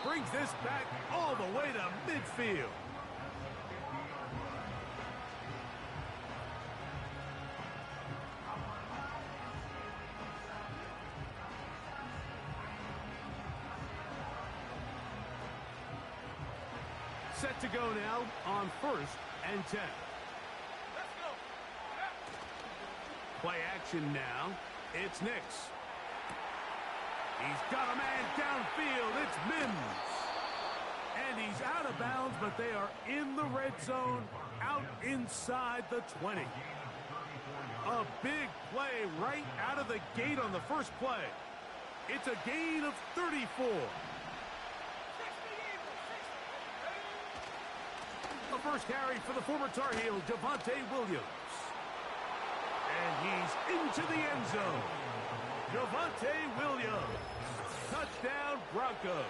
brings this back all the way to midfield. Set to go now on 1st and 10. Let's go. Play action now. It's Nix. He's got a man downfield. It's Mims. And he's out of bounds, but they are in the red zone, out inside the 20. A big play right out of the gate on the first play. It's a gain of 34. The first carry for the former Tar Heel, Javonte Williams. And he's into the end zone. Javonte Williams. Touchdown, Broncos.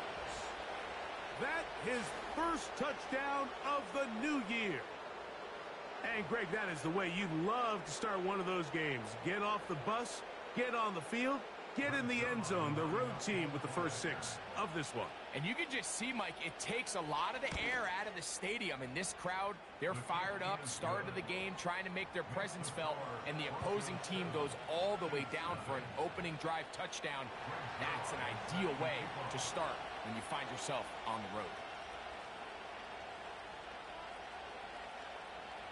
That his first touchdown of the new year. And, Greg, that is the way you love to start one of those games. Get off the bus, get on the field, get in the end zone. The road team with the first 6 of this one. And you can just see, Mike, it takes a lot of the air out of the stadium. And this crowd, they're fired up, start of the game, trying to make their presence felt. And the opposing team goes all the way down for an opening drive touchdown. That's an ideal way to start when you find yourself on the road.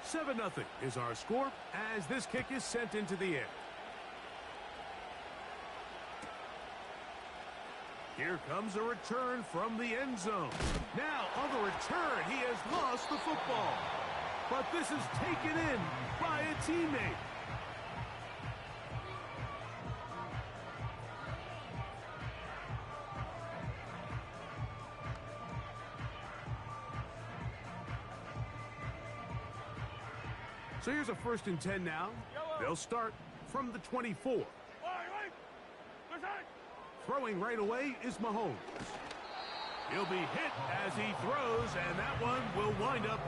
7-0 is our score as this kick is sent into the air. Here comes a return from the end zone. Now, on the return, he has lost the football. But this is taken in by a teammate. So here's a 1st and 10 now. They'll start from the 24. Throwing right away is Mahomes. He'll be hit as he throws, and that one will wind up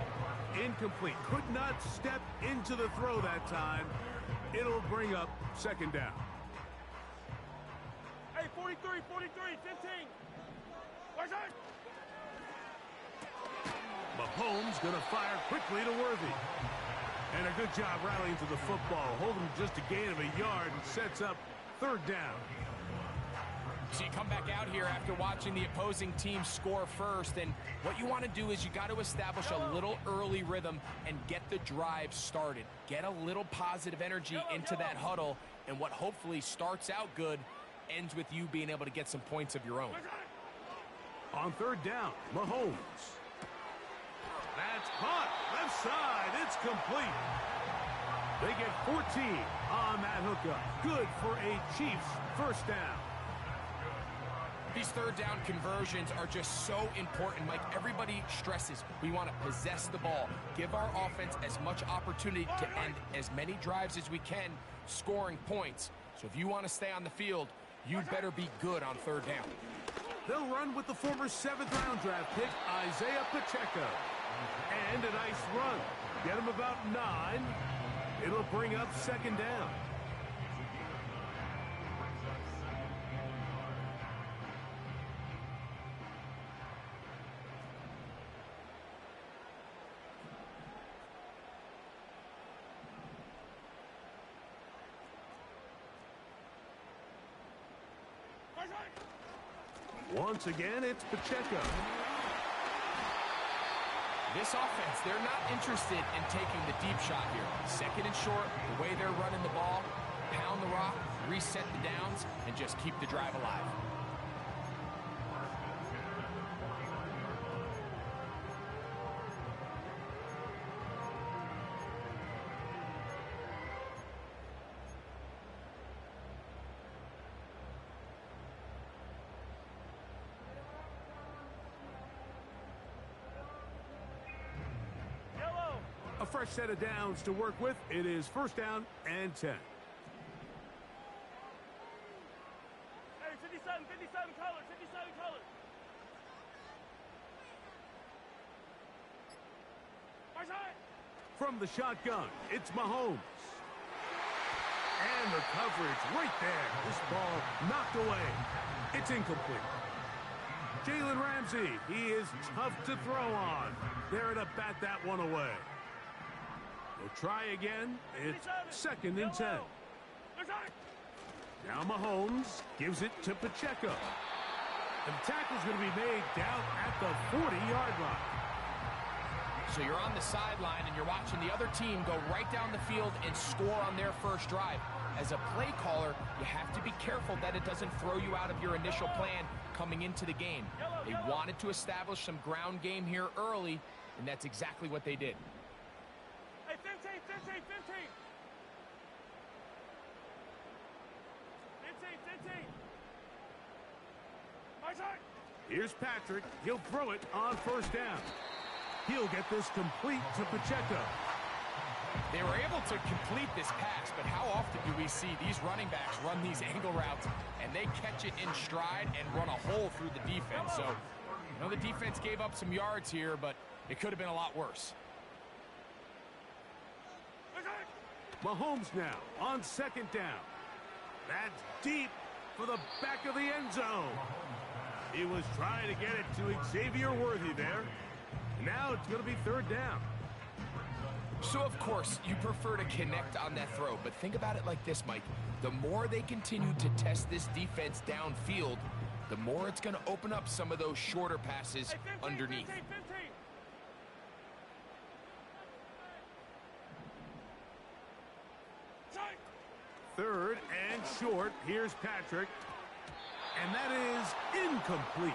incomplete. Could not step into the throw that time. It'll bring up 2nd down. Hey, 43, 15. Where's that? Mahomes going to fire quickly to Worthy. And a good job rallying to the football. Holding just a gain of a yard and sets up 3rd down. So you come back out here after watching the opposing team score first, and what you want to do is you got to establish a little early rhythm and get the drive started. Get a little positive energy into that huddle, and what hopefully starts out good ends with you being able to get some points of your own. On 3rd down, Mahomes. That's caught. Left side. It's complete. They get 14 on that hookup. Good for a Chiefs 1st down. These 3rd down conversions are just so important, Mike. Everybody stresses we want to possess the ball, give our offense as much opportunity to end as many drives as we can, scoring points. So if you want to stay on the field, you better be good on 3rd down. They'll run with the former 7th-round draft pick, Isaiah Pacheco. And a nice run. Get him about 9. It'll bring up 2nd down. Once again, it's Pacheco. This offense, they're not interested in taking the deep shot here. 2nd and short, the way they're running the ball, pound the rock, reset the downs, and just keep the drive alive. A fresh set of downs to work with. It is 1st down and 10. Hey, 57 colors, 57 colors. From the shotgun, it's Mahomes. And the coverage right there. This ball knocked away. It's incomplete. Jalen Ramsey. He is tough to throw on. There to bat that one away. They'll try again. It's 2nd and 10. Now Mahomes gives it to Pacheco. And the tackle's going to be made down at the 40-yard line. So you're on the sideline and you're watching the other team go right down the field and score on their first drive. As a play caller, you have to be careful that it doesn't throw you out of your initial plan coming into the game. They wanted to establish some ground game here early, and that's exactly what they did. Hey, 15, 15, 15. 15, 15. My side. Here's Patrick. He'll throw it on 1st down. He'll get this complete to Pacheco. They were able to complete this pass, but how often do we see these running backs run these angle routes and they catch it in stride and run a hole through the defense? So, you know, the defense gave up some yards here, but it could have been a lot worse. Mahomes now on 2nd down. That's deep for the back of the end zone. He was trying to get it to Xavier Worthy there. Now it's going to be 3rd down. So, of course, you prefer to connect on that throw, but think about it like this, Mike. The more they continue to test this defense downfield, the more it's going to open up some of those shorter passes underneath. 15. 3rd and short. Here's Patrick. And that is incomplete.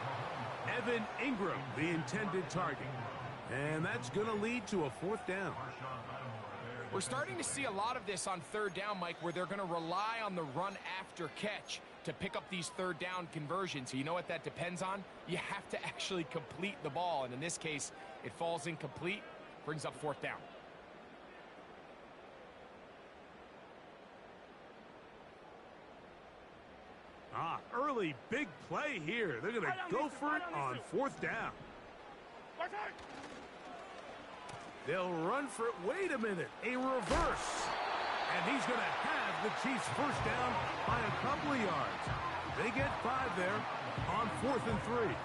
Evan Ingram, the intended target. And that's going to lead to a 4th down. We're starting to see a lot of this on 3rd down, Mike, where they're going to rely on the run after catch to pick up these 3rd down conversions. So you know what that depends on? You have to actually complete the ball. And in this case, it falls incomplete, brings up 4th down. Early big play here. They're going to go for it on 4th down. They'll run for it. Wait a minute. A reverse. And he's going to have the Chiefs 1st down by a couple of yards. They get 5 there on 4th and 3.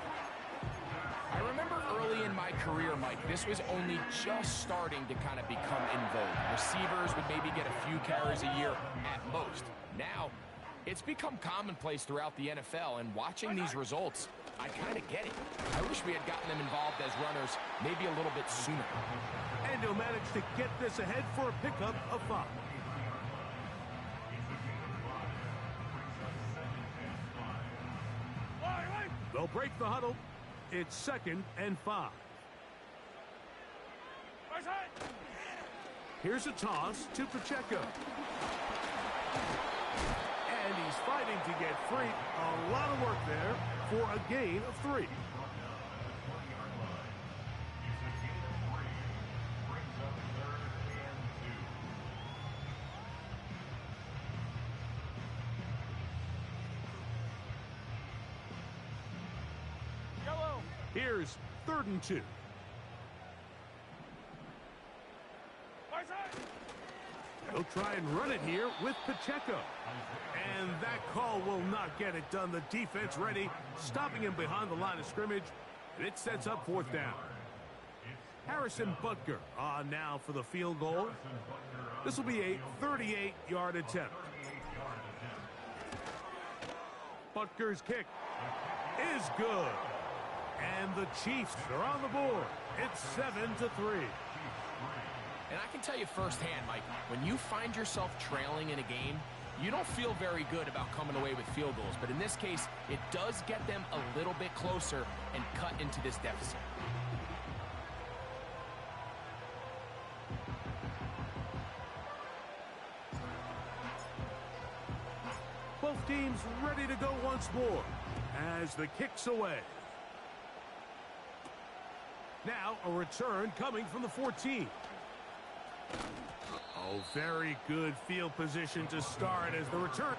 I remember early in my career, Mike, this was only just starting to kind of become in vogue. Receivers would maybe get a few carries a year at most. Now, it's become commonplace throughout the NFL, and watching these results, I kind of get it. I wish we had gotten them involved as runners maybe a little bit sooner. And he'll manage to get this ahead for a pickup of 5. They'll break the huddle. It's 2nd and 5. Here's a toss to Pacheco. And he's fighting to get free. A lot of work there for a gain of 3. Here's 3rd and 2. He'll try and run it here with Pacheco. And that call will not get it done. The defense ready, stopping him behind the line of scrimmage. And it sets up 4th down. Harrison Butker on now for the field goal. This will be a 38-yard attempt. Butker's kick is good. And the Chiefs are on the board. It's 7-3. And I can tell you firsthand, Mike, when you find yourself trailing in a game, you don't feel very good about coming away with field goals. But in this case, it does get them a little bit closer and cut into this deficit. Both teams ready to go once more as the kick's away. Now a return coming from the 14. Oh, very good field position to start as the return.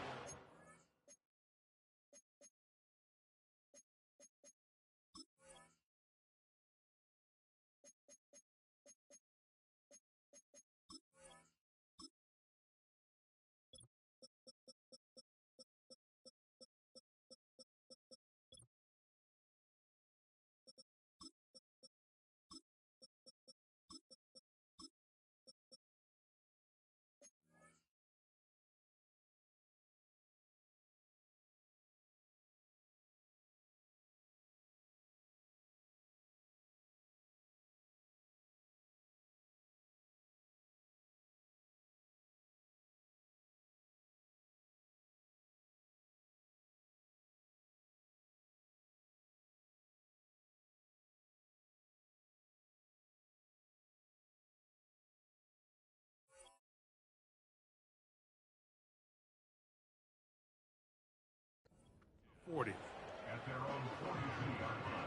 40. At their own 42-yard line.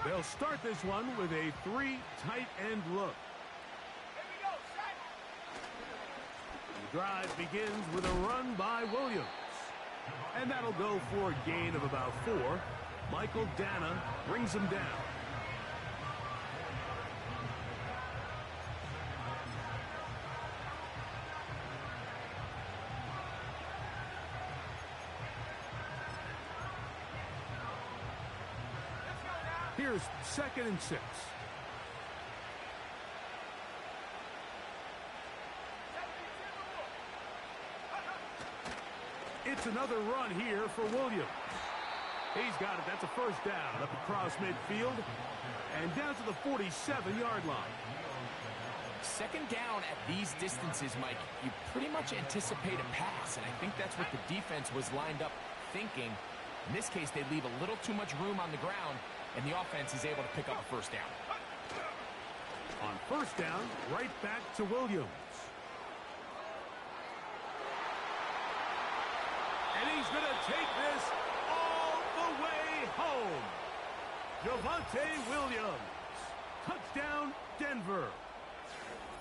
They'll start this one with a 3 tight end look. The drive begins with a run by Williams. And that'll go for a gain of about 4. Michael Dana brings him down. Here's 2nd and 6. It's another run here for Williams. He's got it. That's a first down up across midfield and down to the 47-yard line. 2nd down at these distances, Mike, you pretty much anticipate a pass, and I think that's what the defense was lined up thinking. In this case, they leave a little too much room on the ground, and the offense is able to pick up a first down. On first down, right back to Williams. And he's going to take this all the way home. Javonte Williams. Touchdown, Denver.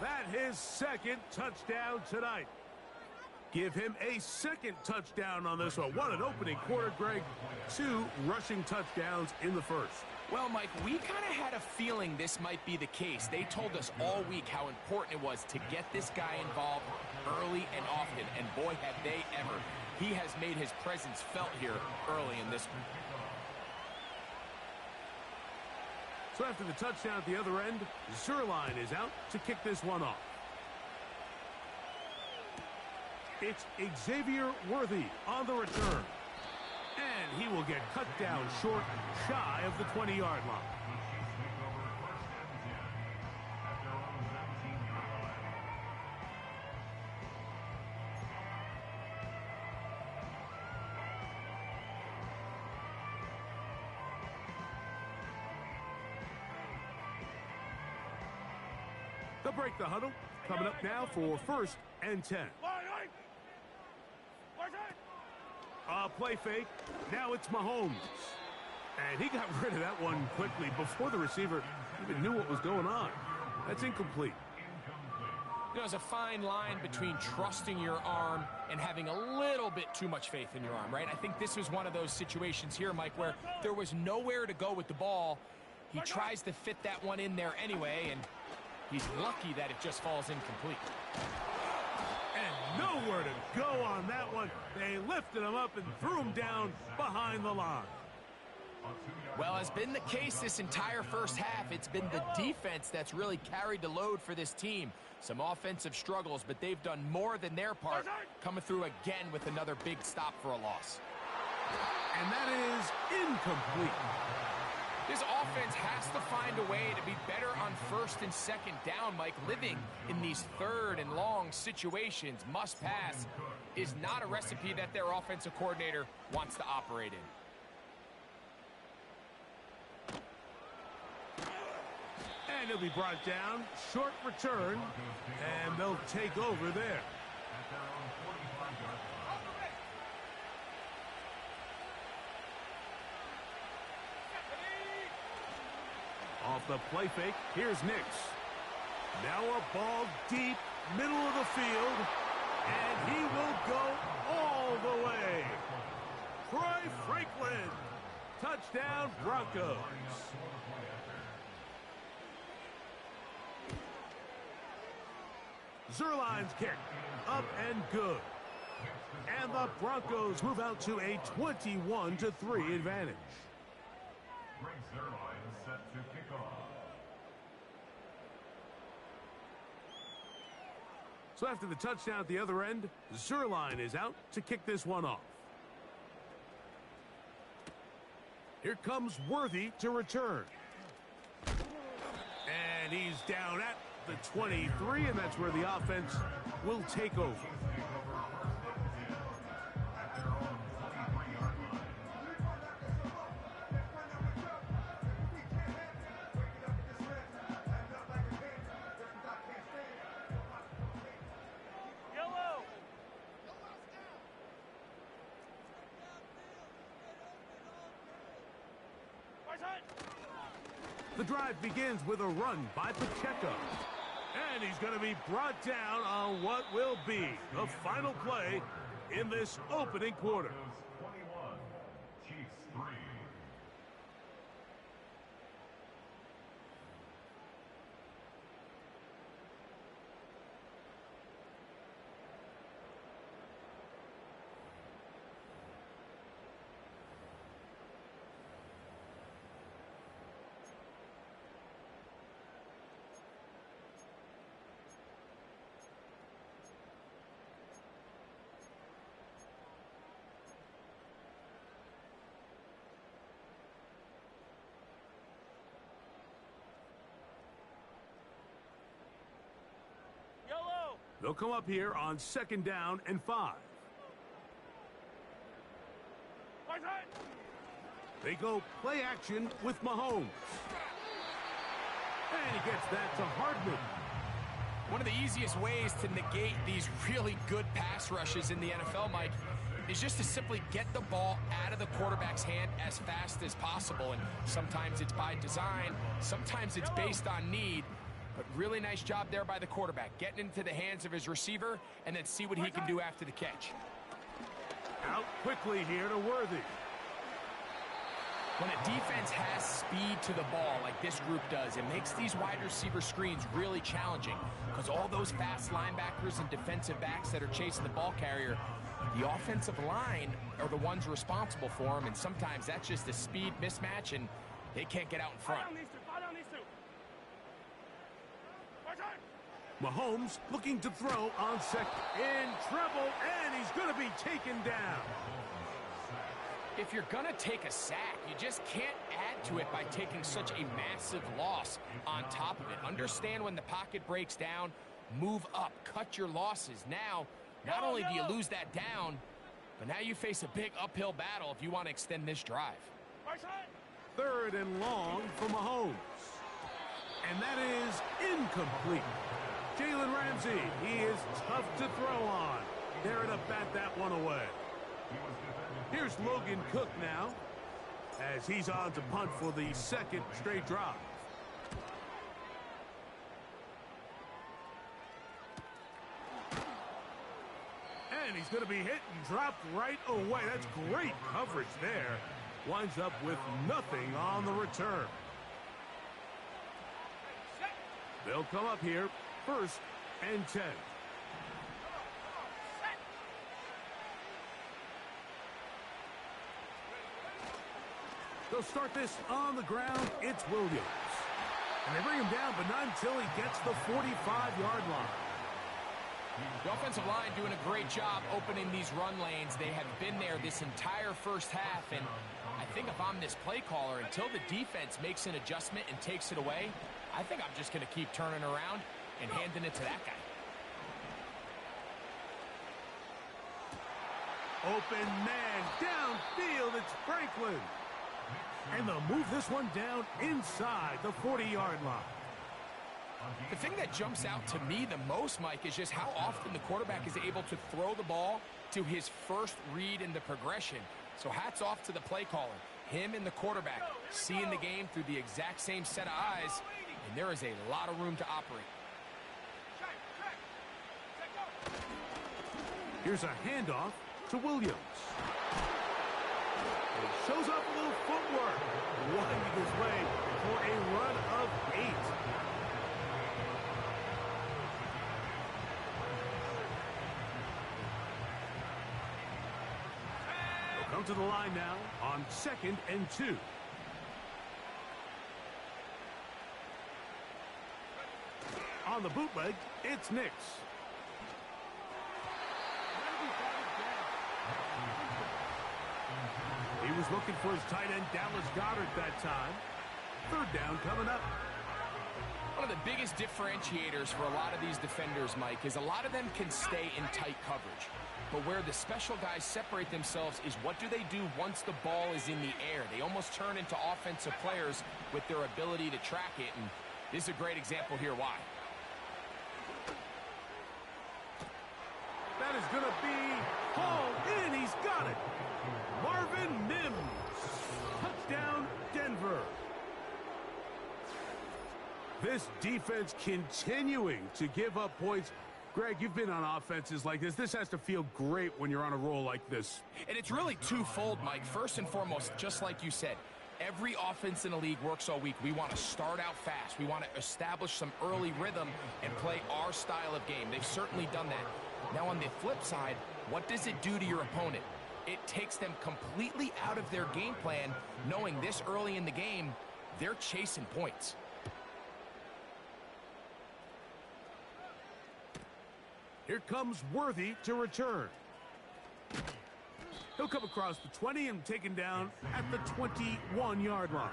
That his 2nd touchdown tonight. Give him a 2nd touchdown on this one. What an opening quarter, Greg. 2 rushing touchdowns in the first. Well, Mike, we kind of had a feeling this might be the case. They told us all week how important it was to get this guy involved early and often. And boy, have they ever. He has made his presence felt here early in this one. So after the touchdown at the other end, Zerline is out to kick this one off. It's Xavier Worthy on the return. And he will get cut down short, shy of the 20-yard line. They'll break the huddle. Coming up now for 1st and 10. Play fake. Now it's Mahomes. And he got rid of that one quickly before the receiver even knew what was going on. That's incomplete. You know, there's a fine line between trusting your arm and having a little bit too much faith in your arm, right? I think this was one of those situations here, Mike, where there was nowhere to go with the ball. He tries to fit that one in there anyway, and he's lucky that it just falls incomplete. And nowhere to go on that one. They lifted him up and threw him down behind the line. Well, has been the case this entire first half. It's been the defense that's really carried the load for this team. Some offensive struggles, but they've done more than their part, coming through again with another big stop for a loss. And that is incomplete. This offense has to find a way to be better on 1st and 2nd down, Mike. Living in these 3rd and long situations, must pass, is not a recipe that their offensive coordinator wants to operate in. And he'll be brought down. Short return. And they'll take over there. Off the play fake, here's Nix. Now a ball deep, middle of the field, and he will go all the way. Troy Franklin, touchdown Broncos. Zerline's kick, up and good. And the Broncos move out to a 21-3 advantage. Greg Zerline set to kick off. So after the touchdown at the other end, Zerline is out to kick this one off. Here comes Worthy to return. And he's down at the 23, and that's where the offense will take over. Yellow. The drive begins with a run by Pacheco. And he's going to be brought down on what will be the final play in this opening quarter. 21, Chiefs 3. Yellow. They'll come up here on 2nd down and 5. They go play action with Mahomes. And he gets that to Hardman. One of the easiest ways to negate these really good pass rushes in the NFL, Mike, is just to simply get the ball out of the quarterback's hand as fast as possible. And sometimes it's by design, sometimes it's based on need. But really nice job there by the quarterback, getting into the hands of his receiver and then see what he can do after the catch. Out quickly here to Worthy. When a defense has speed to the ball like this group does, it makes these wide receiver screens really challenging because all those fast linebackers and defensive backs that are chasing the ball carrier, the offensive line are the ones responsible for them, and sometimes that's just a speed mismatch and they can't get out in front. Mahomes looking to throw on 2nd. In trouble, and he's going to be taken down. If you're going to take a sack, you just can't add to it by taking such a massive loss on top of it. Understand when the pocket breaks down, move up, cut your losses. Now, not only do you lose that down, but now you face a big uphill battle if you want to extend this drive. 3rd and long for Mahomes. And that is incomplete. Jalen Ramsey, he is tough to throw on. There to bat that one away. Here's Logan Cook now, as he's on to punt for the 2nd straight drive. And he's going to be hit and dropped right away. That's great coverage there. Winds up with nothing on the return. They'll come up here, 1st and 10. They'll start this on the ground. It's Williams. And they bring him down, but not until he gets the 45-yard line. The offensive line doing a great job opening these run lanes. They have been there this entire first half, and I think if I'm this play caller, until the defense makes an adjustment and takes it away, I think I'm just going to keep turning around and handing it to that guy. Open man downfield. It's Franklin. And they'll move this one down inside the 40-yard line. The thing that jumps out to me the most, Mike, is just how often the quarterback is able to throw the ball to his first read in the progression. So hats off to the play caller. Him and the quarterback seeing the game through the exact same set of eyes, and there is a lot of room to operate. Here's a handoff to Williams. He shows off a little footwork, winding his way for a run of 8. They'll come to the line now on 2nd and 2. On the bootleg, it's Nix. He was looking for his tight end, Dallas Goedert, that time. Third down coming up. One of the biggest differentiators for a lot of these defenders, Mike, is a lot of them can stay in tight coverage. But where the special guys separate themselves is what do they do once the ball is in the air? They almost turn into offensive players with their ability to track it, and this is a great example here why. That is going to be hauled in. He's got it. Marvin Mims. Touchdown, Denver. This defense continuing to give up points. Greg, you've been on offenses like this. This has to feel great when you're on a roll like this. And it's really twofold, Mike. First and foremost, just like you said, every offense in the league works all week. We want to start out fast. We want to establish some early rhythm and play our style of game. They've certainly done that. Now, on the flip side, what does it do to your opponent? It takes them completely out of their game plan, knowing this early in the game, they're chasing points. Here comes Worthy to return. He'll come across the 20 and taken down at the 21-yard line.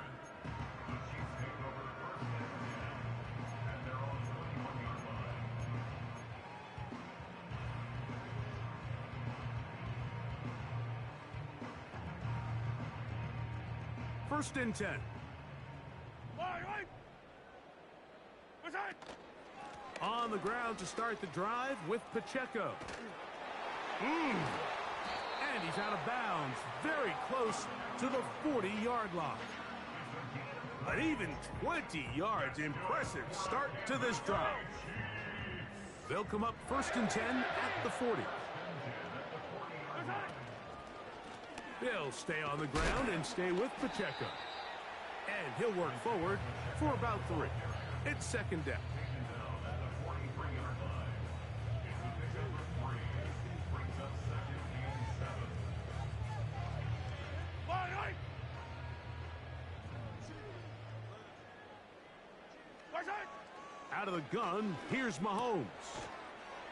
First and 10. On the ground to start the drive with Pacheco. And he's out of bounds, very close to the 40-yard line. An even 20 yards. Impressive start to this drive. They'll come up first and 10 at the 40. They'll stay on the ground and stay with Pacheco. And he'll work forward for about 3. It's second down. Out of the gun, here's Mahomes.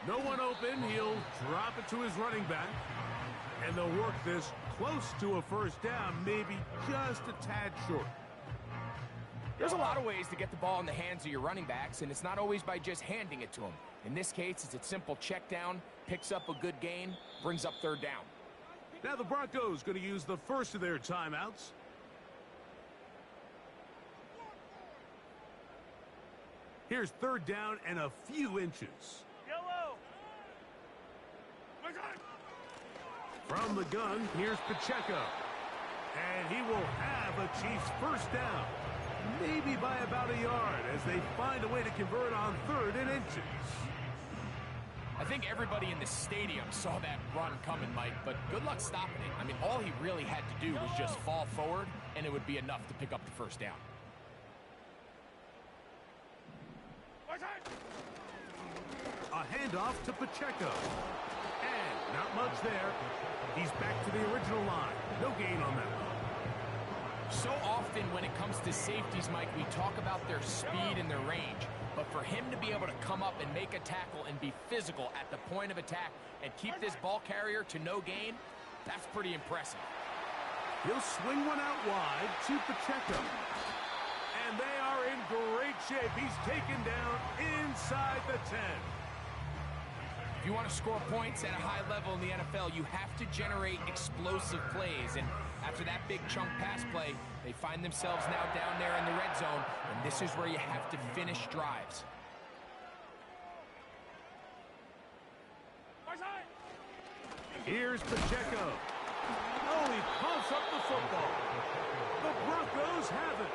No one open, he'll drop it to his running back. And they'll work this close to a first down, maybe just a tad short. There's a lot of ways to get the ball in the hands of your running backs, and it's not always by just handing it to them. In this case, it's a simple check down, picks up a good gain, brings up third down. Now the Broncos going to use the first of their timeouts. Here's third down and a few inches. Yellow. From the gun, here's Pacheco. And he will have a Chiefs first down. Maybe by about a yard as they find a way to convert on third and inches. I think everybody in the stadium saw that run coming, Mike, but good luck stopping it. I mean, all he really had to do was just fall forward, and it would be enough to pick up the first down. A handoff to Pacheco. And not much there. He's back to the original line. No gain on that one. So often when it comes to safeties, Mike, we talk about their speed and their range. But for him to be able to come up and make a tackle and be physical at the point of attack and keep this ball carrier to no gain, that's pretty impressive. He'll swing one out wide to Pacheco. And they are in great shape. He's taken down inside the 10. If you want to score points at a high level in the NFL, you have to generate explosive plays. And after that big chunk pass play, they find themselves now down there in the red zone. And this is where you have to finish drives. Here's Pacheco. Oh, he pumps up the football. The Broncos have it.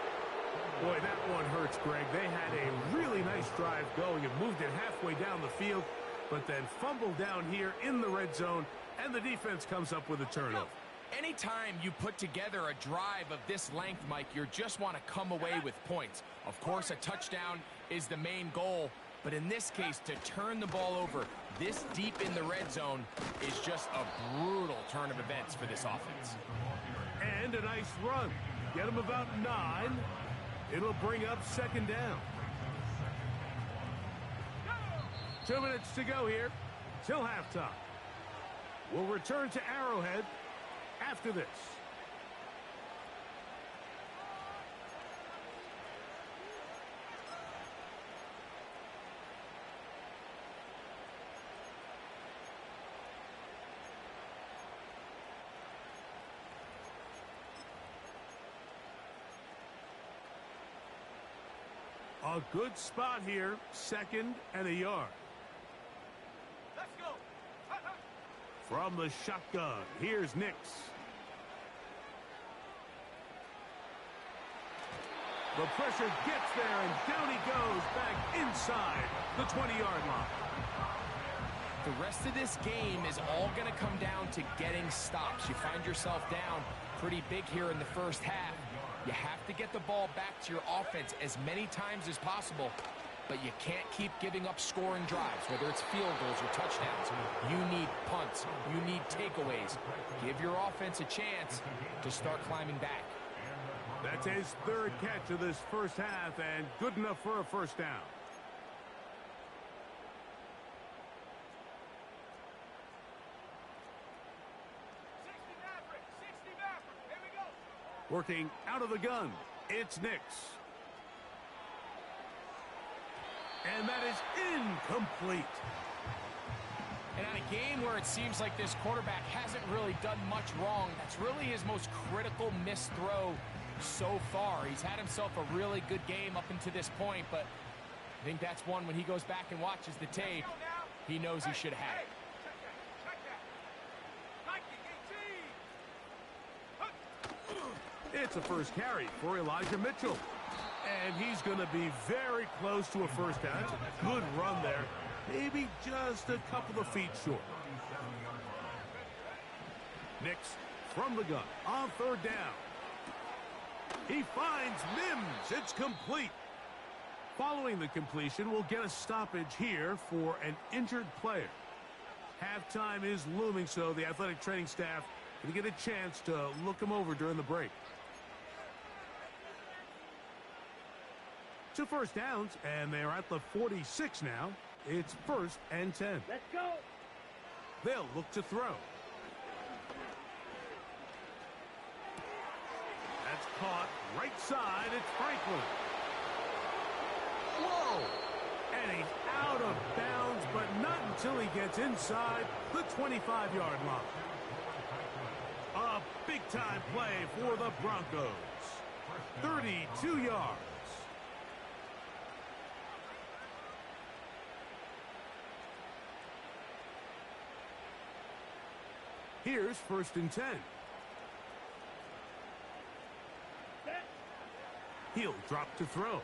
Boy, that one hurts, Greg. They had a really nice drive going and moved it halfway down the field, but then fumbled down here in the red zone, and the defense comes up with a turnover. Anytime you put together a drive of this length, Mike, you just want to come away with points. Of course, a touchdown is the main goal, but in this case, to turn the ball over this deep in the red zone is just a brutal turn of events for this offense. And a nice run. Get him about 9. It'll bring up second down. 2 minutes to go here till halftime. We'll return to Arrowhead after this. A good spot here, 2nd and a yard. Let's go. From the shotgun, here's Nix. The pressure gets there, and down he goes back inside the 20-yard line. The rest of this game is all going to come down to getting stops. You find yourself down pretty big here in the first half. You have to get the ball back to your offense as many times as possible, but you can't keep giving up scoring drives, whether it's field goals or touchdowns. You need punts. You need takeaways. Give your offense a chance to start climbing back. That's his 3rd catch of this first half, and good enough for a first down. Working out of the gun, it's Nix. And that is incomplete. And on a game where it seems like this quarterback hasn't really done much wrong, that's really his most critical missed throw so far. He's had himself a really good game up until this point, but I think that's one when he goes back and watches the tape, he knows he should have had it. It's a first carry for Elijah Mitchell. And he's going to be very close to a first down. It's a good run there. Maybe just a couple of feet short. Nix from the gun on 3rd down. He finds Mims. It's complete. Following the completion, we'll get a stoppage here for an injured player. Halftime is looming, so the athletic training staff going to get a chance to look him over during the break. 2 first downs, and they're at the 46 now. It's 1st and 10. Let's go. They'll look to throw. That's caught right side. It's Franklin. Whoa! And he's out of bounds, but not until he gets inside the 25-yard line. A big-time play for the Broncos. 32 yards. Here's 1st and 10. He'll drop to throw.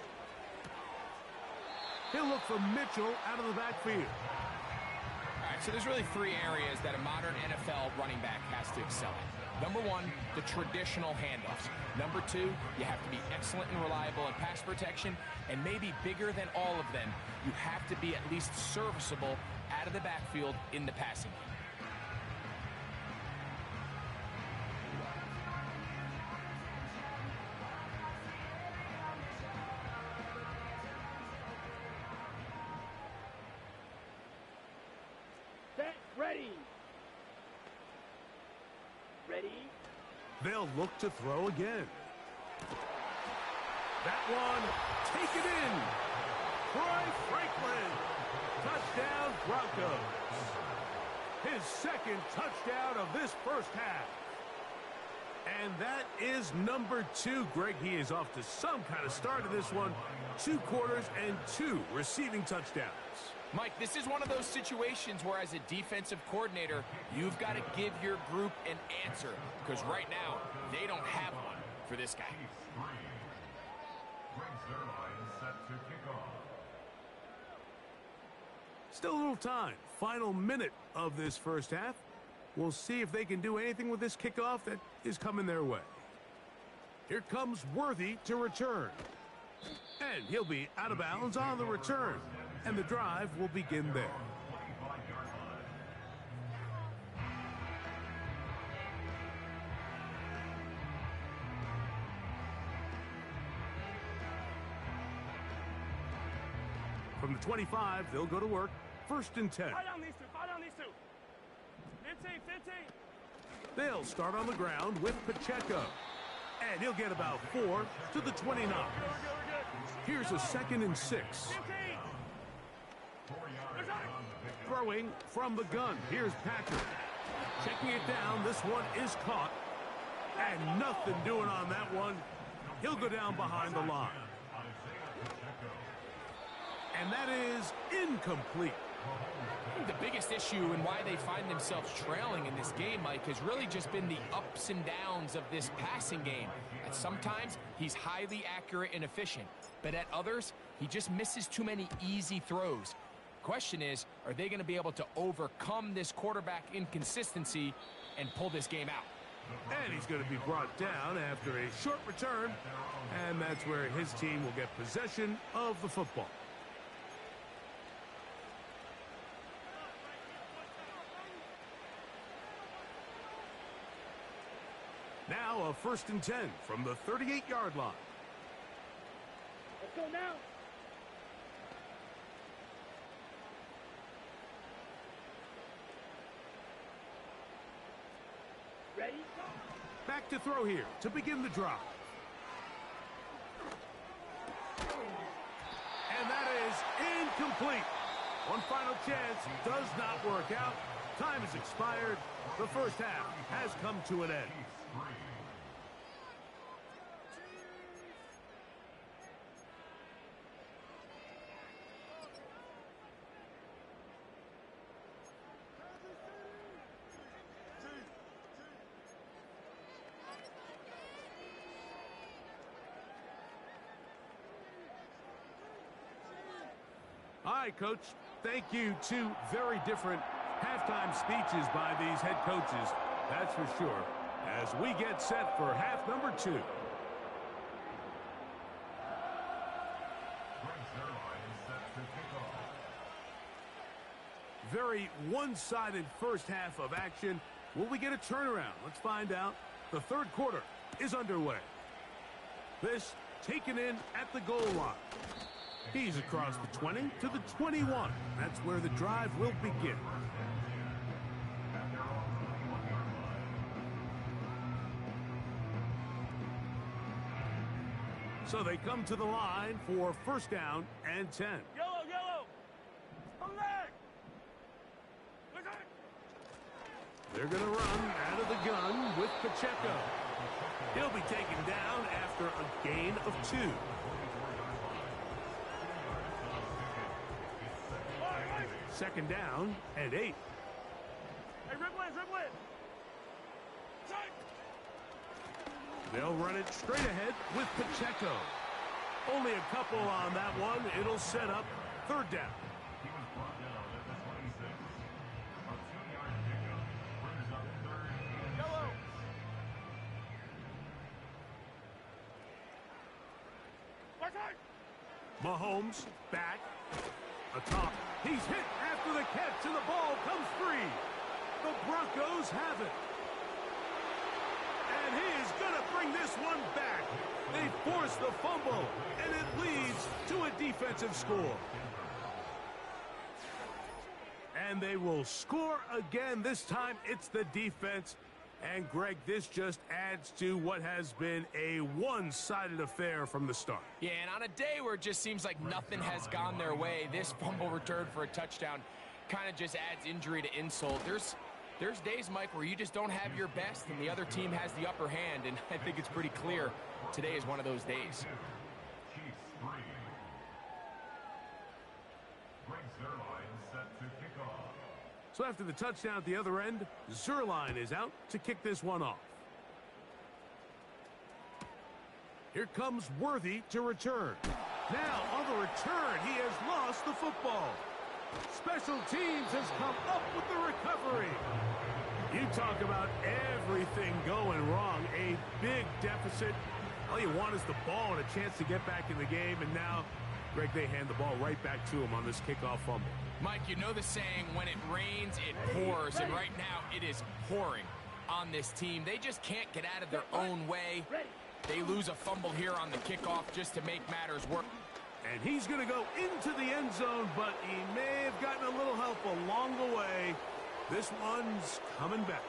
He'll look for Mitchell out of the backfield. All right, so there's really 3 areas that a modern NFL running back has to excel at. Number 1, the traditional handoffs. Number 2, you have to be excellent and reliable in pass protection. And maybe bigger than all of them, you have to be at least serviceable out of the backfield in the passing game. They'll look to throw again. That one, take it in. Troy Franklin. Touchdown, Broncos. His 2nd touchdown of this first half. And that is number 2. Greg, he is off to some kind of start in this one. 2 quarters and 2 receiving touchdowns. Mike, this is one of those situations where as a defensive coordinator, you've got to give your group an answer. Because right now, they don't have one for this guy. Still a little time. Final minute of this first half. We'll see if they can do anything with this kickoff that is coming their way. Here comes Worthy to return. And he'll be out of bounds on the return. And the drive will begin there. From the 25, they'll go to work. 1st and 10. Fire down these 2. Fire down these 2. 15. They'll start on the ground with Pacheco. And he'll get about 4 to the 29. We're good. Here's a 2nd and 6. 15. Throwing from the gun. Here's Patrick. Checking it down. This one is caught. And nothing doing on that one. He'll go down behind the line. And that is incomplete. I think the biggest issue and why they find themselves trailing in this game, Mike, has really just been the ups and downs of this passing game. At sometimes, he's highly accurate and efficient, but at others, he just misses too many easy throws. Question is, are they going to be able to overcome this quarterback inconsistency and pull this game out? And he's going to be brought down after a short return, and that's where his team will get possession of the football. Now a 1st and 10 from the 38-yard line. Let's go now. Ready? Back to throw here to begin the drive. And that is incomplete. One final chance does not work out. Time has expired. The first half has come to an end. All right, Coach. Thank you. Two very different halftime speeches by these head coaches, that's for sure, as we get set for half number 2. Very one-sided first half of action. Will we get a turnaround? Let's find out. The third quarter is underway. This taken in at the goal line. He's across the 20 to the 21. That's where the drive will begin. So they come to the line for 1st down and 10. Yellow, yellow. Come back. They're going to run out of the gun with Pacheco. He'll be taken down after a gain of 2. Second down and 8. Hey, rip it. They'll run it straight ahead with Pacheco. Only a couple on that one. It'll set up 3rd down. Yellow. Mahomes back atop. He's hit after the catch, and the ball comes free. The Broncos have it. And he's going to bring this one back. They force the fumble, and it leads to a defensive score. And they will score again. This time, it's the defense. And, Greg, this just adds to what has been a one-sided affair from the start. Yeah, and on a day where it just seems like nothing has gone their way, this fumble return for a touchdown kind of just adds injury to insult. There's days, Mike, where you just don't have your best and the other team has the upper hand, and I think it's pretty clear today is one of those days. So after the touchdown at the other end, Zerline is out to kick this one off. Here comes Worthy to return. Now on the return, he has lost the football. Special teams has come up with the recovery. You talk about everything going wrong. A big deficit. All you want is the ball and a chance to get back in the game, and now, Greg, they hand the ball right back to him on this kickoff fumble. Mike, you know the saying, when it rains, it pours, and right now it is pouring on this team. They just can't get out of their own way. They lose a fumble here on the kickoff just to make matters worse. And he's going to go into the end zone, but he may have gotten a little help along the way. This one's coming back.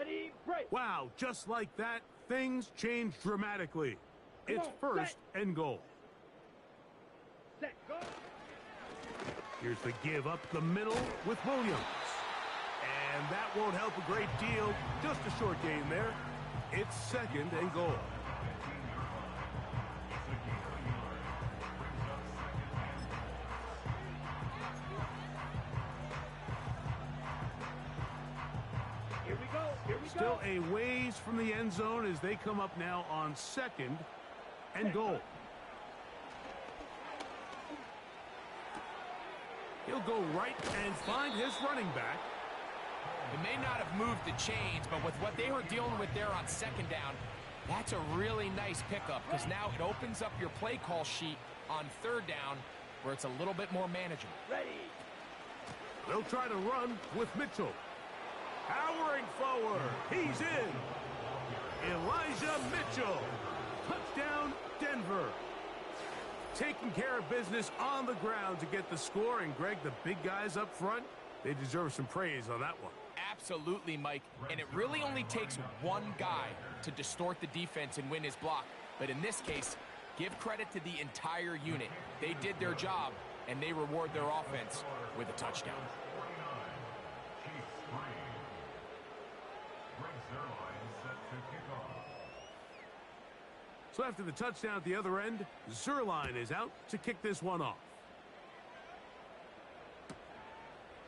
Ready, break. Wow, just like that, things change dramatically. Come It's on, first and goal. Set, go. Here's the give up the middle with Williams. And that won't help a great deal. Just a short game there. It's second and goal. Here we go, here we Still go. a ways from the end zone as they come up now on second and goal. He'll go right and find his running back. It may not have moved the chains, but with what they were dealing with there on second down, that's a really nice pickup because now it opens up your play call sheet on third down where it's a little bit more manageable. Ready. They'll try to run with Mitchell. Powering forward. He's in. Elijah Mitchell. Touchdown, Denver. Taking care of business on the ground to get the score. And, Greg, the big guys up front, they deserve some praise on that one. Absolutely, Mike. And it really only takes one guy to distort the defense and win his block. But in this case, give credit to the entire unit. They did their job, and they reward their offense with a touchdown. So after the touchdown at the other end, Zerline is out to kick this one off.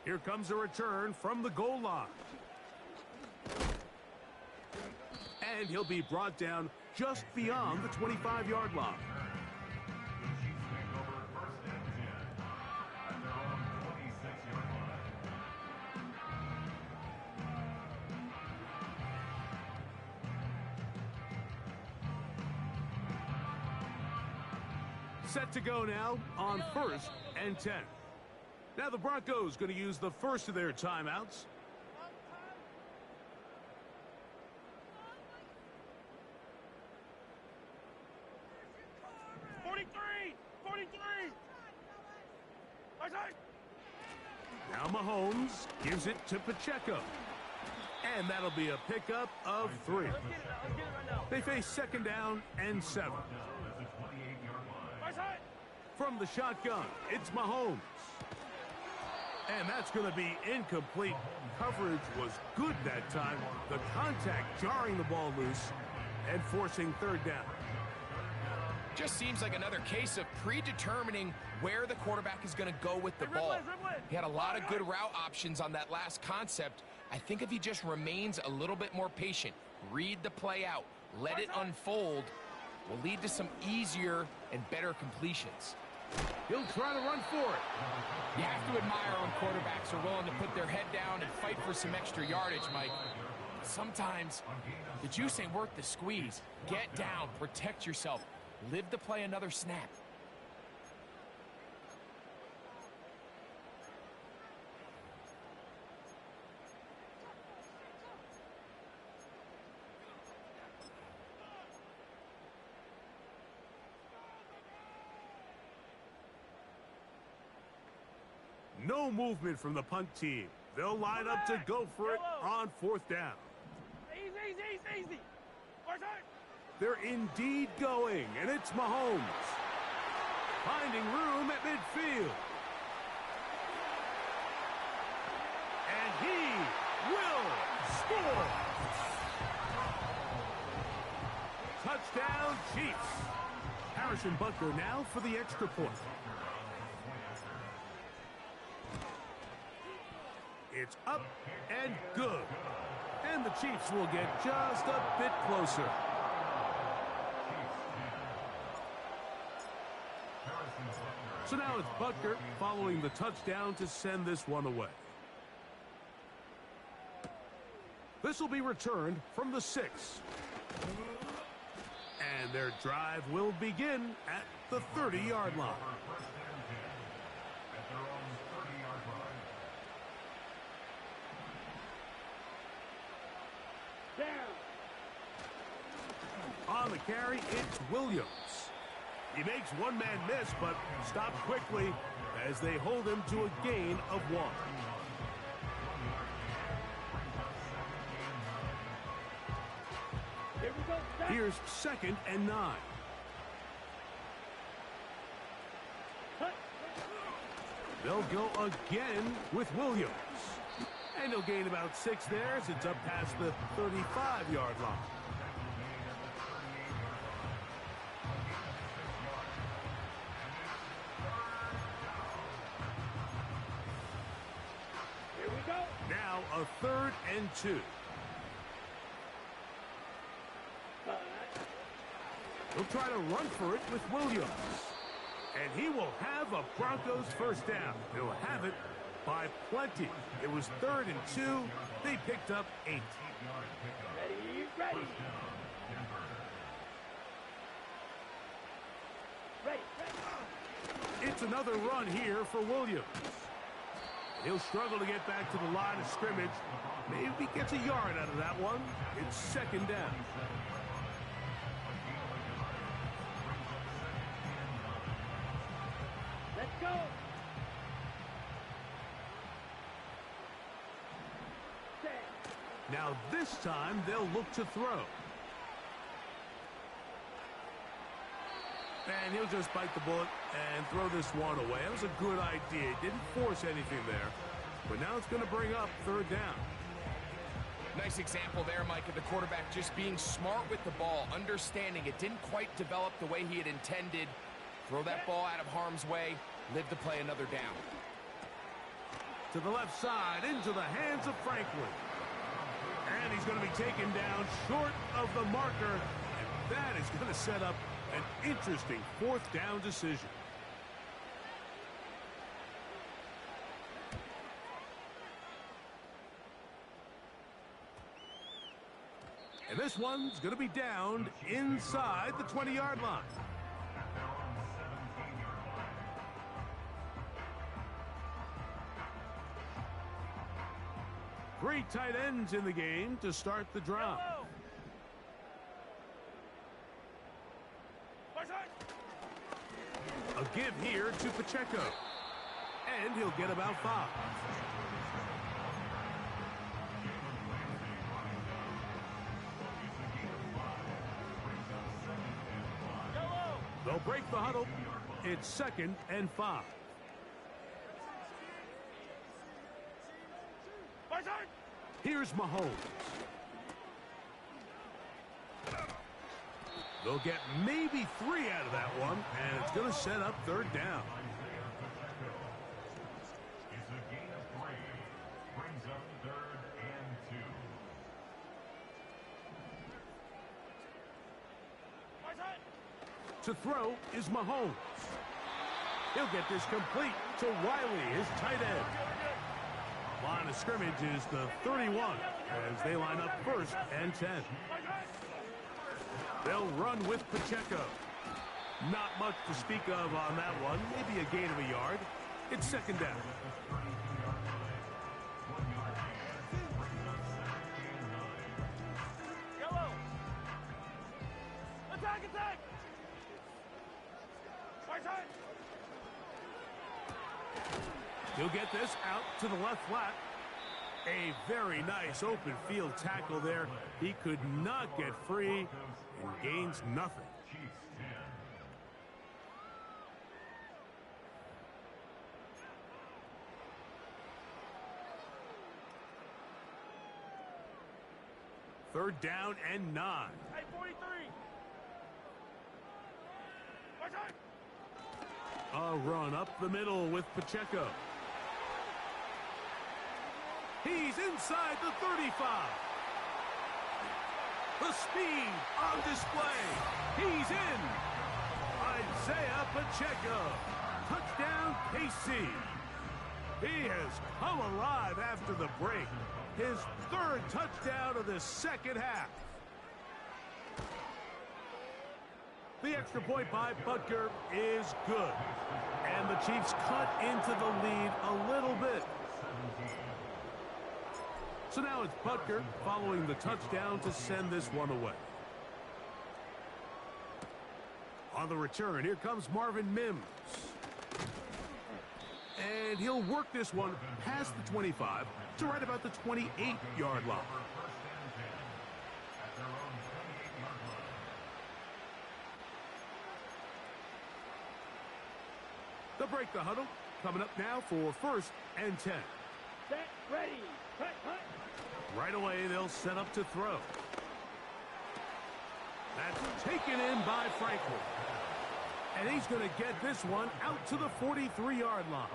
Here comes a return from the goal line. And he'll be brought down just beyond the 25-yard line. Set to go now on first and 10. Now the Broncos going to use the first of their timeouts. Now Mahomes gives it to Pacheco. And that'll be a pickup of 3. They face second down and 7. From the shotgun, it's Mahomes. And that's going to be incomplete. Coverage was good that time. The contact jarring the ball loose and forcing third down. Just seems like another case of predetermining where the quarterback is going to go with the ball. He had a lot of good route options on that last concept. I think if he just remains a little bit more patient, read the play out, let it unfold, will lead to some easier and better completions. He'll try to run for it. You have to admire when quarterbacks are willing to put their head down and fight for some extra yardage, Mike. Sometimes the juice ain't worth the squeeze. Get down, protect yourself, live to play another snap. No movement from the punt team. They'll line up to go for it on fourth down. Easy. They're indeed going, and it's Mahomes. Finding room at midfield. And he will score. Touchdown, Chiefs. Harrison Butker now for the extra point. It's up and good. And the Chiefs will get just a bit closer. So now it's Butker following the touchdown to send this one away. This will be returned from the 6. And their drive will begin at the 30-yard line. On the carry, it's Williams. He makes one man miss, but stopped quickly as they hold him to a gain of 1. we go. Set. Here's 2nd and 9. Cut. They'll go again with Williams. And he'll gain about 6 there as it's up past the 35-yard line. Here we go. Now a 3rd and 2. Cut. He'll try to run for it with Williams. And he will have a Broncos first down. He'll have it by plenty. It was 3rd and 2. They picked up 8. Ready, ready. Ready, ready. It's another run here for Williams. He'll struggle to get back to the line of scrimmage. Maybe he gets a yard out of that one. It's 2nd down. Let's go. Set. Now this time they'll look to throw. And he'll just bite the bullet and throw this one away. That was a good idea. He didn't force anything there. But now it's going to bring up 3rd down. Nice example there, Mike, of the quarterback just being smart with the ball, understanding it didn't quite develop the way he had intended. Throw that ball out of harm's way, live to play another down. To the left side, into the hands of Franklin. And he's going to be taken down short of the marker. And that is going to set up an interesting 4th down decision. And this one's going to be downed inside the 20-yard line. Three tight ends in the game to start the drive. A give here to Pacheco. And he'll get about 5. They'll break the huddle. It's 2nd and 5. Here's Mahomes. They'll get maybe 3 out of that one, and it's going to set up 3rd down. It's a gain of 3. Brings up 3rd and 2. To throw is Mahomes. He'll get this complete to Wiley, his tight end. Line of scrimmage is the 31 as they line up 1st and 10. They'll run with Pacheco. Not much to speak of on that one. Maybe a gain of a yard. It's 2nd down. Yellow. Attack, attack. He'll get this out to the left flat. A very nice open field tackle there. He could not get free and gains nothing. Chiefs 10. Third down and 9. Hey, 43. A run up the middle with Pacheco. He's inside the 35. The speed on display. He's in. Isaiah Pacheco. Touchdown, KC. He has come alive after the break. His 3rd touchdown of the 2nd half. The extra point by Butker is good. And the Chiefs cut into the lead a little bit. So now it's Butker following the touchdown to send this one away. On the return, here comes Marvin Mims. And he'll work this one past the 25 to right about the 28-yard line. They'll break the huddle. Coming up now for 1st and 10. Set, ready, cut, cut. Right away, they'll set up to throw. That's taken in by Franklin. And he's going to get this one out to the 43-yard line.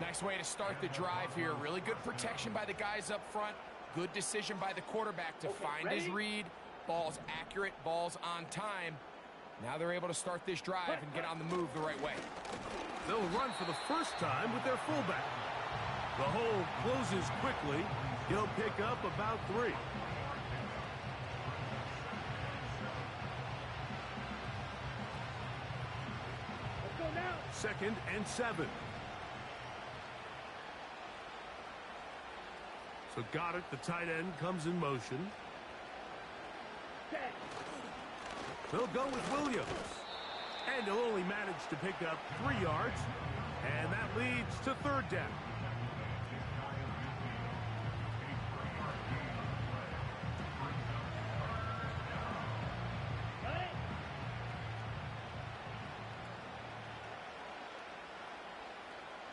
Nice way to start the drive here. Really good protection by the guys up front. Good decision by the quarterback to find his read. Ball's accurate, ball's on time. Now they're able to start this drive and get on the move the right way. They'll run for the first time with their fullback. The hole closes quickly. He'll pick up about 3. Let's go now. 2nd and 7. So Goddard, the tight end, comes in motion. Set. They'll go with Williams. And he'll only manage to pick up 3 yards. And that leads to 3rd down. Got it.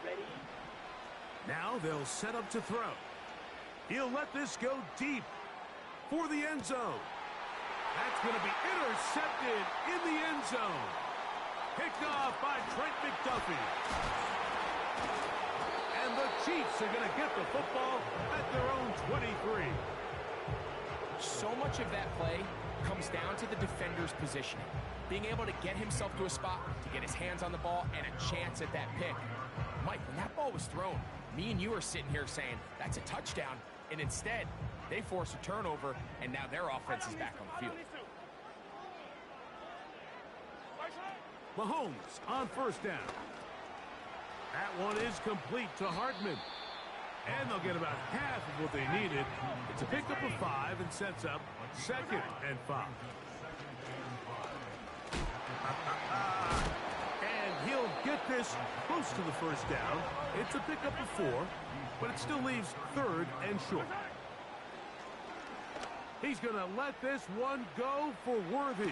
Ready. Now they'll set up to throw. He'll let this go deep for the end zone. That's going to be intercepted in the end zone. Picked off by Trent McDuffie. And the Chiefs are going to get the football at their own 23. So much of that play comes down to the defender's positioning. Being able to get himself to a spot, to get his hands on the ball, and a chance at that pick. Mike, when that ball was thrown, me and you are sitting here saying, that's a touchdown. And instead, they force a turnover, and now their offense is back on the field. Mahomes on 1st down. That one is complete to Hartman. And they'll get about half of what they needed. It's a pickup of 5 and sets up 2nd and 5. And he'll get this close to the 1st down. It's a pickup of 4, but it still leaves 3rd and short. He's going to let this one go for Worthy.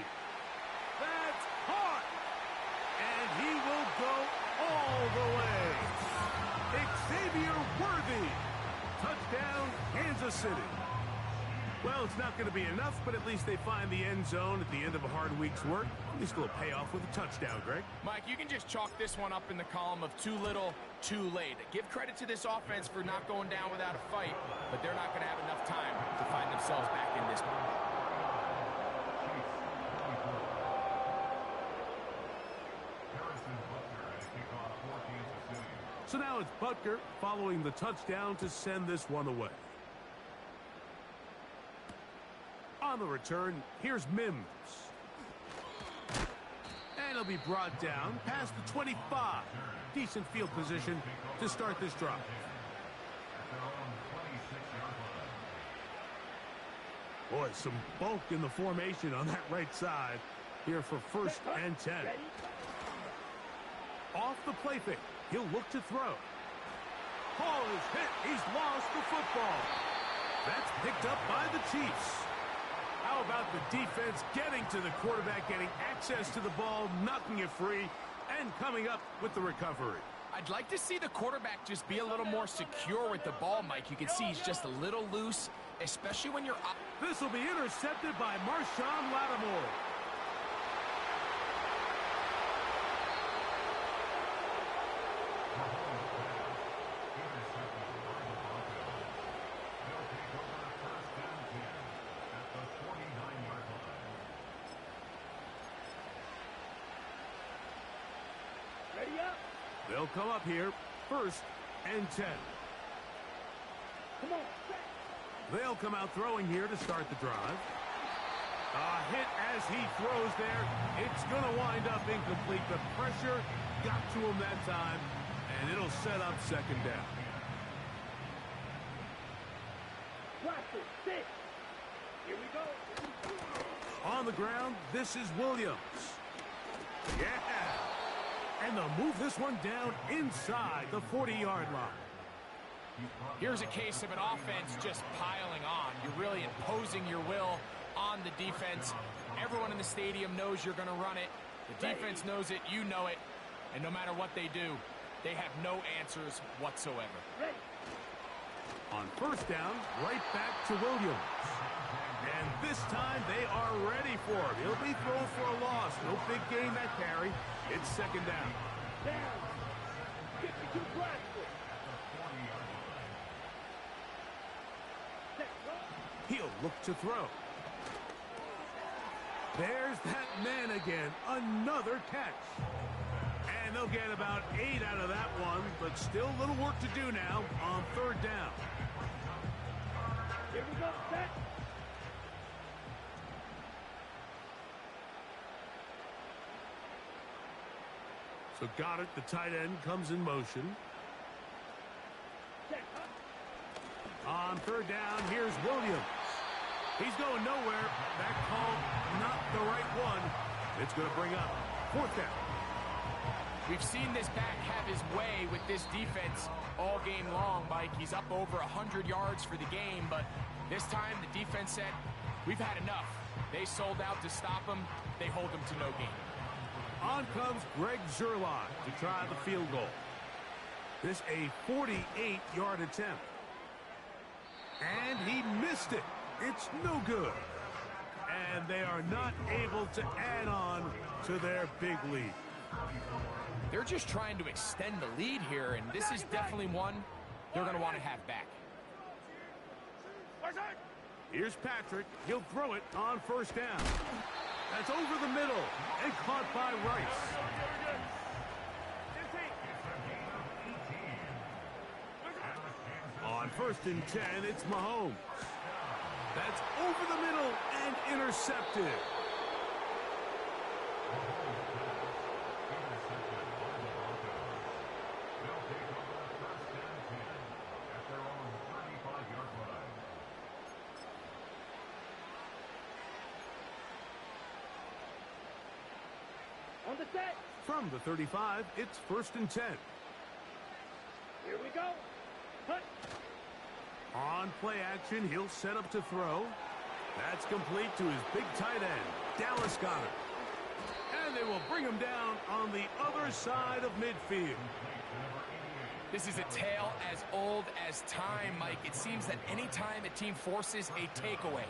That's hard. And he will go all the way. Xavier Worthy. Touchdown, Kansas City. Well, it's not going to be enough, but at least they find the end zone at the end of a hard week's work. At least it'll pay off with a touchdown, Greg. Mike, you can just chalk this one up in the column of too little, too late. Give credit to this offense for not going down without a fight, but they're not going to have enough time to find themselves back in this one. So now it's Butker following the touchdown to send this one away. On the return, here's Mims. And he'll be brought down past the 25. Decent field position to start this drive. Boy, some bulk in the formation on that right side here for 1st and 10. Off the play fake. He'll look to throw. Ball is hit. He's lost the football. That's picked up by the Chiefs. How about the defense getting to the quarterback, getting access to the ball, knocking it free, and coming up with the recovery? I'd like to see the quarterback just be a little more secure with the ball, Mike. You can see he's just a little loose, especially when you're up. This will be intercepted by Marshawn Lattimore. Ready up. They'll come up here, 1st and 10. Come on. Set. They'll come out throwing here to start the drive. A hit as he throws there. It's going to wind up incomplete. The pressure got to him that time, and it'll set up 2nd down. Watch it. Sit. Here we go. On the ground, this is Williams. Yeah. And they'll move this one down inside the 40-yard line. Here's a case of an offense just piling on. You're really imposing your will on the defense. Everyone in the stadium knows you're going to run it. The defense knows it. You know it. And no matter what they do, they have no answers whatsoever. Ready. On first down, right back to Williams. And this time they are ready for him. He'll be thrown for a loss. No big gain that carry. It's second down. Down. 52 Bradford. He'll look to throw. There's that man again. Another catch. And they'll get about 8 out of that one, but still a little work to do now on third down. Here we go, set. So Goddard, the tight end, comes in motion. Set. On third down, here's Williams. He's going nowhere. That call, not the right one. It's going to bring up fourth down. We've seen this back have his way with this defense all game long, Mike. He's up over 100 yards for the game, but this time the defense said, we've had enough. They sold out to stop him. They hold him to no gain. On comes Greg Zerline to try the field goal. This a 48-yard attempt. And he missed it. It's no good. And they are not able to add on to their big lead. They're just trying to extend the lead here, and this is definitely one they're going to want to have back. Here's Patrick. He'll throw it on first down. That's over the middle and caught by Rice. On first and 10, it's Mahomes. That's over the middle and intercepted. On the set. From the 35, it's first and 10. Here we go. Hut. On play action, he'll set up to throw. That's complete to his big tight end, Dallas Goedert. And they will bring him down on the other side of midfield. This is a tale as old as time, Mike. It seems that any time a team forces a takeaway,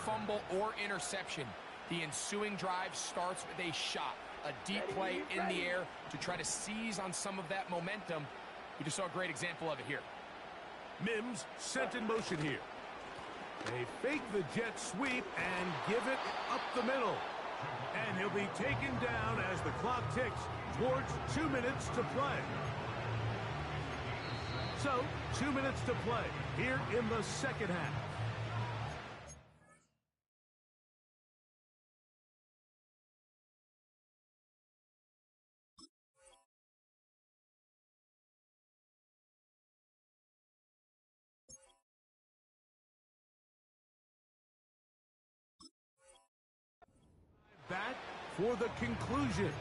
fumble, or interception, the ensuing drive starts with a shot, a deep play in the air to try to seize on some of that momentum. We just saw a great example of it here. Mims sent in motion here. They fake the jet sweep and give it up the middle. And he'll be taken down as the clock ticks towards 2 minutes to play. So, 2 minutes to play here in the second half. Back for the conclusion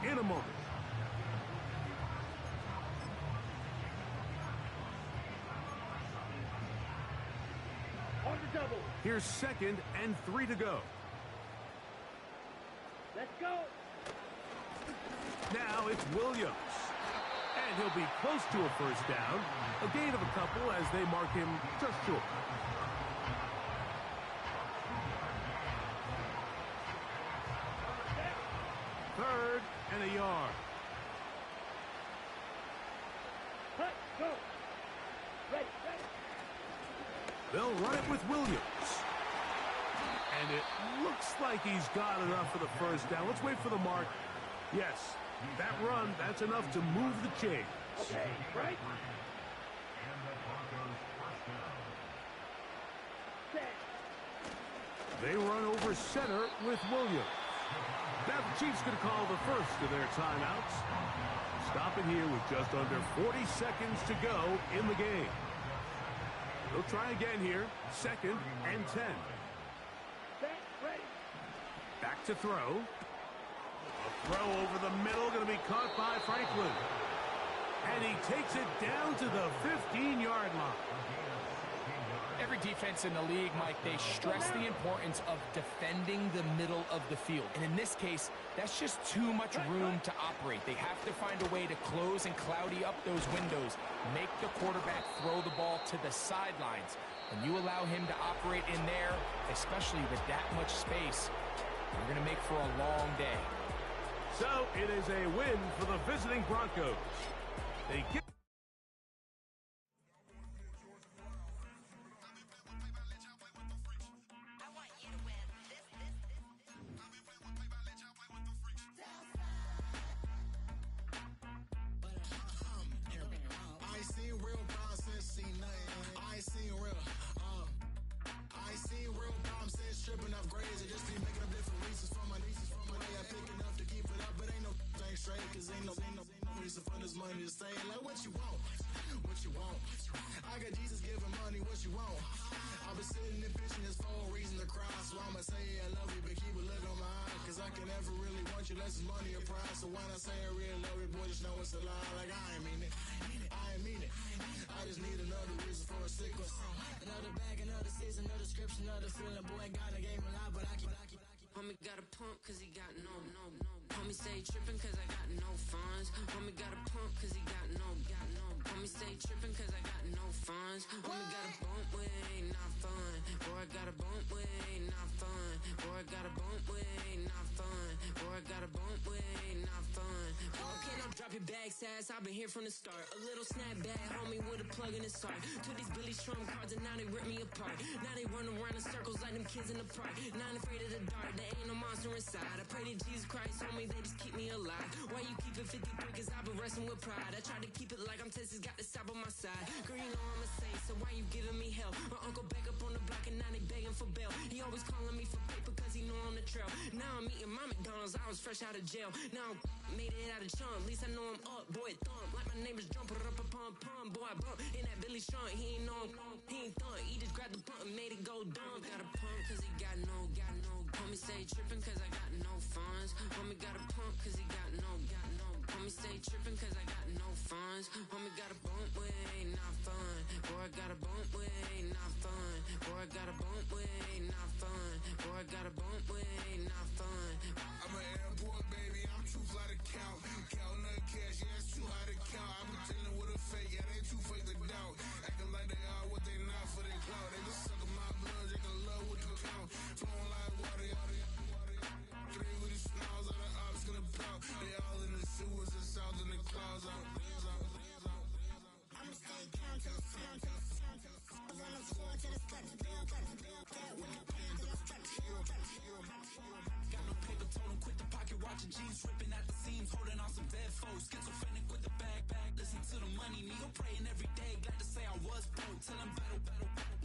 in a moment. On the double. Here's second and 3 to go. Let's go. Now it's Williams. And he'll be close to a first down. A gain of a couple as they mark him just short. Third and a yard. Hut. Go. Ready. Ready. They'll run it with Williams. And it looks like he's got enough for the first down. Let's wait for the mark. Yes, that run, that's enough to move the chains. Okay. Right. Set. They run over center with Williams. Now the Chiefs going to call the first of their timeouts. Stopping here with just under 40 seconds to go in the game. They'll try again here. Second and 10. Set. Ready. Back to throw. A throw over the middle going to be caught by Franklin. And he takes it down to the 15-yard line. every defense in the league, Mike, they stress the importance of defending the middle of the field. And in this case, that's just too much room to operate. They have to find a way to close and cloudy up those windows, make the quarterback throw the ball to the sidelines. When you allow him to operate in there, especially with that much space, you're going to make for a long day. So it is a win for the visiting Broncos. They get tripping off grades and just be making up different reasons for my nieces. From my way I pick enough to keep it up, but ain't no straight, cause ain't no reason for this money to stay. Like what you want, what you want. I got Jesus giving money, what you want. I've been sitting and pitching this for a reason to cry, so I'ma say I love you, but keep a look on my eye, cause I can never really want you unless it's money or pride. So when I say I really love you, boy, just know it's a lie. Like I ain't mean it, I ain't mean it. I just need another reason for a sick one. Another bag, another season, another description, another feeling. Boy, got a game a lot, but I keep. Homie got a pump cause he got no. Homie stay trippin' cause I got no funds. Homie got a pump cause he got no. Homie stay trippin' cause I got no funds. Homie got a bump with ain't not fun. Boy, I got a bump with ain't not fun. Boy, I got a bump with ain't not fun. Boy, I got a bump with ain't not fun. Okay, now drop your bag, sass. I've been here from the start. A little snapback, homie, with a plug in his heart. Took these Billy Strum cards and now they rip me apart. Now they run around in circles like them kids in the park. Now I'm afraid of the dark. There ain't no monster inside. I pray to Jesus Christ, homie, they just keep me alive. Why you keep it 53? Cause I've been wrestling with pride. I try to keep it like I'm Texas, got the South on my side. Girl, you know I'm a saint, so why you giving me hell? My uncle back up on the block and now they begging for bail. He always calling me for paper cause he know I'm the trail. Now I'm eating my McDonald's, I was fresh out of jail. Now I made it out of chunk, at least I know I'm up. Boy, thump, like my neighbors jump, put up a pump. Boy, I bump in that Billy Strong, he ain't know he ain't thump. He just grabbed the pump and made it go dumb. Got a pump cause he got no. Homie stay trippin' cause I got no funds. Homie got a pump cause he got no. Homie stay trippin' cause I got no funds. Homie got a bump with ain't not fun. Boy, I got a bump with ain't not fun. Boy, I got a bump with ain't not fun. Boy, I got a bump with ain't not fun. I'm an airport baby, I'm too fly to count. Counting that cash, yeah, it's too high to count. I'm pretending with a fake, yeah, they too fake to doubt. Acting like they are what they not for their clout. They just suckin' my blood, they can love what you count. Flowing like water. Three with the smiles, all the ops gonna pout. They all in the sewers and south in the clouds. I'ma stay down to the sound, to the sound, to the sound. On the floor to the steps, bill, with the pen to the steps. Got no paper, told him quit the pocket, watching jeans ripping at the seams, holding on some dead foes. Schizophrenic with the bag, listen to the money, nigga praying every day. Glad to say I was broke, till I'm battle.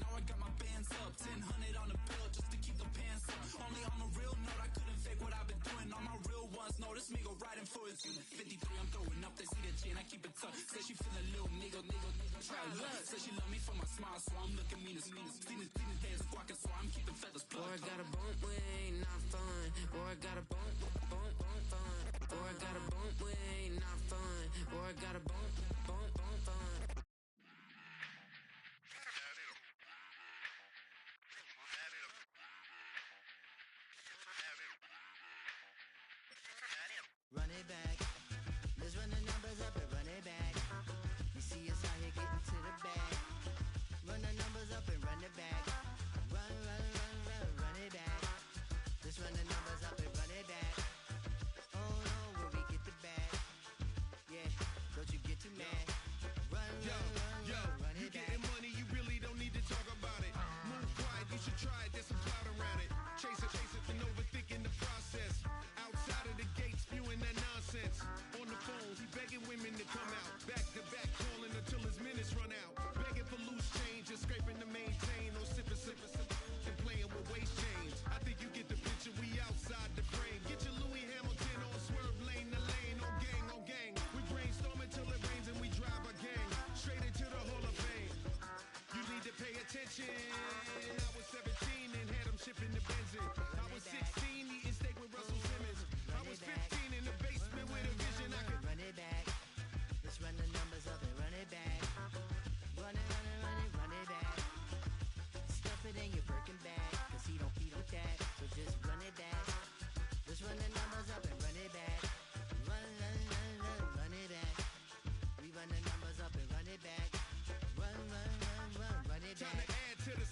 Now I got my bands up, 1000 on the bill just to keep the pants up. Only on a real note, I couldn't fake what I've been doing. All my real ones know this me go riding for his unit. 53, I'm throwing up, they see the G and I keep it tough. Say she feeling little nigga, try love. Say she love me for my smile, so I'm looking mean as mean. Seen his days of walking, so I'm keeping feathers plucked. Boy, I got a bump with ain't not fun. Boy, I got a bump fun. Boy, I got a bump with ain't not fun. Boy, I got a bump fun. Run it back. Let's run the numbers up and run it back. You see us out here getting to the bag. Run the numbers up and run it back. Run it back. Let's run the numbers up and run it back. Oh no, where we get the bag. Yeah, don't you get too mad. Run it you back. Getting money, you really don't need to talk about it. Move quiet, you should try it, there's some clout around it. Chase it, and overthinking the process. Outside of the gate, spewing that nonsense. On the phone, he begging women to come out. Back to back, calling until his minutes run out. Begging for loose change and scraping to maintain. Or sipping, and playing with waste chains. I think you get the